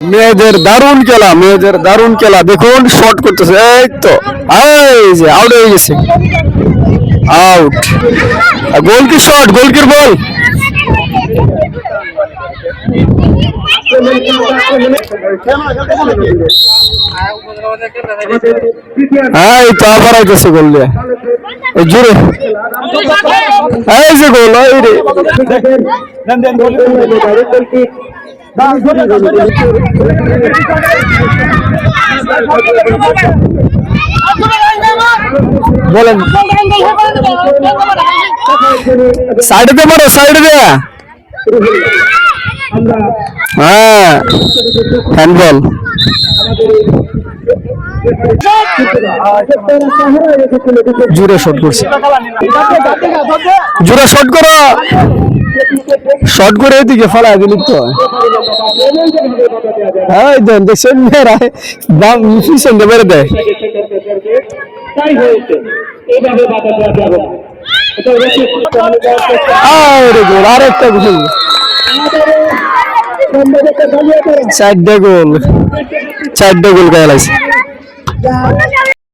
মেয়েদের দারুণ খেলা দেখুন শট করতেছে এই তো এই যে আউট হয়ে গেছে আউট গোল কি শট গোলকির বল এই তো আবার আইতেছে গোল দিয়ে জোরে এই যে গোল এই রে বলেন সাইডে দে মারো সাইডে দে হ্যাঁ হ্যান্ডবল জোরে শট করছে জোরে শট করো শট করে এদিকে ফেলা দিলি তো হ্যাঁ দেন দেখছেন মেয়েরা দাম ফিশন বেড়ে দেয় আরেকটা গোল চারটে গোল খেলাইছে